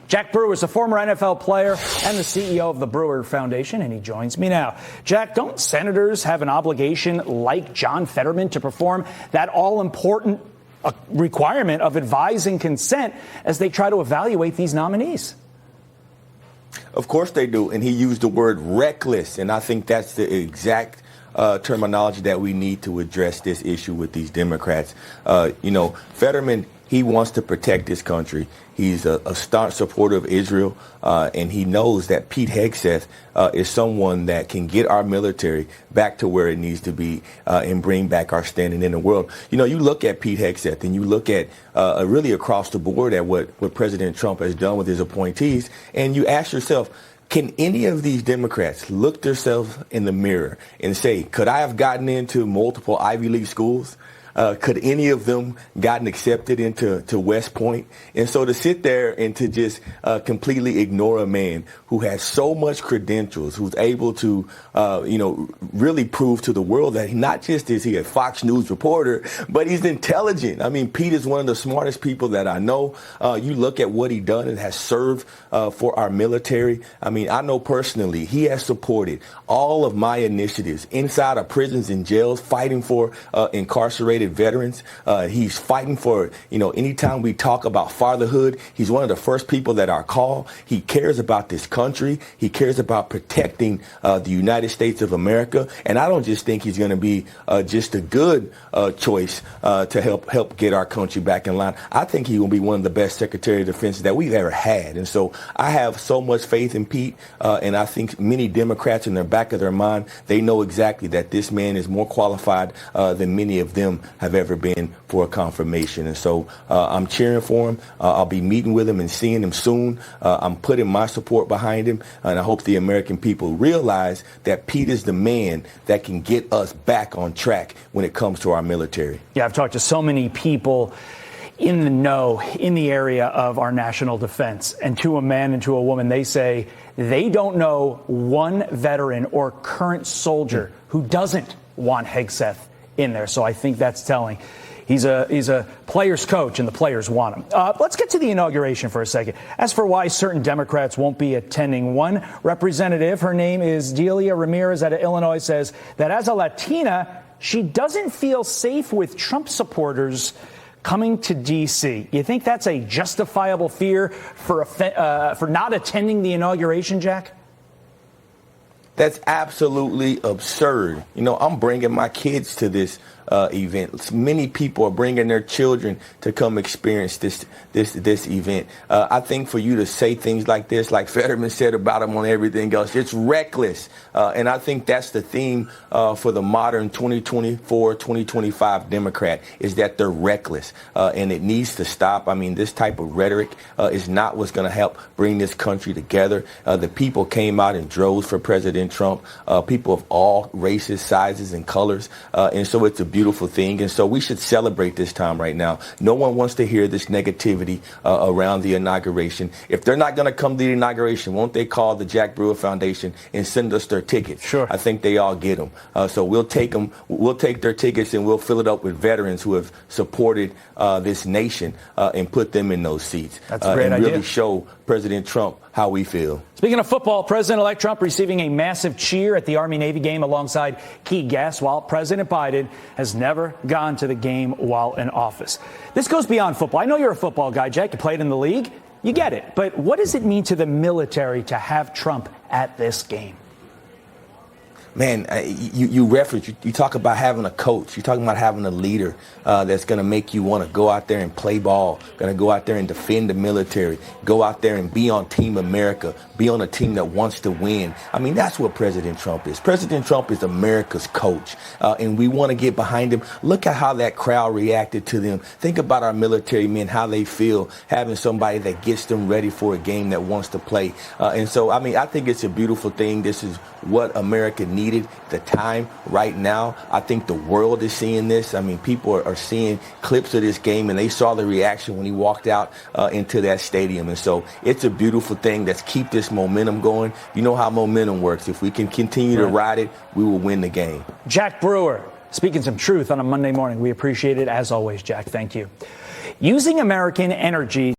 Jack Brewer is a former NFL player and the CEO of the Brewer Foundation, and he joins me now. Jack, don't senators have an obligation like John Fetterman to perform that all-important requirement of advising consent as they try to evaluate these nominees? Of course they do, and he used the word reckless, and I think that's the exact terminology that we need to address this issue with these Democrats. Fetterman, he wants to protect this country. He's a staunch supporter of Israel, and he knows that Pete Hegseth is someone that can get our military back to where it needs to be and bring back our standing in the world. You look at Pete Hegseth and you look at really across the board at what President Trump has done with his appointees, and you ask yourself, can any of these Democrats look themselves in the mirror and say, could I have gotten into multiple Ivy League schools? Could any of them gotten accepted into West Point? And so to sit there and to just completely ignore a man who has so much credentials, who's able to, really prove to the world that not just is he a Fox News reporter, but he's intelligent. I mean, Pete is one of the smartest people that I know. You look at what he done and has served for our military. I mean, I know personally he has supported all of my initiatives inside of prisons and jails, fighting for incarcerated veterans. He's fighting for, anytime we talk about fatherhood, he's one of the first people that I call. He cares about this country. He cares about protecting the United States of America. And I don't just think he's going to be just a good choice to help get our country back in line. I think he will be one of the best Secretary of Defense that we've ever had. And so I have so much faith in Pete. And I think many Democrats in the back of their mind, they know exactly that this man is more qualified than many of them have ever been for a confirmation. And so I'm cheering for him. I'll be meeting with him and seeing him soon. I'm putting my support behind him. And I hope the American people realize that Pete is the man that can get us back on track when it comes to our military. Yeah, I've talked to so many people in the know, in the area of our national defense. And to a man and to a woman, they say they don't know one veteran or current soldier who doesn't want Hegseth in there. So I think that's telling. He's a player's coach, and the players want him. Let's get to the inauguration for a second. As for why certain Democrats won't be attending, one representative, her name is Delia Ramirez out of Illinois, says that as a Latina, she doesn't feel safe with Trump supporters coming to D.C. You think that's a justifiable fear for not attending the inauguration, Jack? That's absolutely absurd. I'm bringing my kids to this event. Many people are bringing their children to come experience this event. I think for you to say things like this, like Fetterman said about him on everything else, it's reckless. And I think that's the theme for the modern 2024, 2025 Democrat, is that they're reckless. And it needs to stop. I mean, this type of rhetoric is not what's going to help bring this country together. The people came out in droves for President Trump, people of all races, sizes, and colors. And so it's a beautiful thing. And so we should celebrate this time right now. No one wants to hear this negativity around the inauguration. If they're not going to come to the inauguration, won't they call the Jack Brewer Foundation and send us their tickets? Sure. I think they all get them. So we'll take them. We'll take their tickets and we'll fill it up with veterans who have supported this nation and put them in those seats. That's a great and idea. Really show President Trump how we feel. Speaking of football, President-elect Trump receiving a massive cheer at the Army-Navy game alongside key guests, while President Biden has never gone to the game while in office. This goes beyond football. I know you're a football guy, Jack. You played in the league. You get it. But what does it mean to the military to have Trump at this game? Man, you reference, you talk about having a coach. You're talking about having a leader that's going to make you want to go out there and play ball, going to go out there and defend the military, go out there and be on Team America, be on a team that wants to win. I mean, that's what President Trump is. President Trump is America's coach, and we want to get behind him. Look at how that crowd reacted to them. Think about our military men, how they feel having somebody that gets them ready for a game that wants to play. And so, I mean, I think it's a beautiful thing. This is what America needs. The time right now. I think the world is seeing this. I mean, people are seeing clips of this game, and they saw the reaction when he walked out into that stadium. And so it's a beautiful thing. Let's keep this momentum going. You know how momentum works. If we can continue to ride it, we will win the game. Jack Brewer, speaking some truth on a Monday morning. We appreciate it as always, Jack. Thank you. Using American energy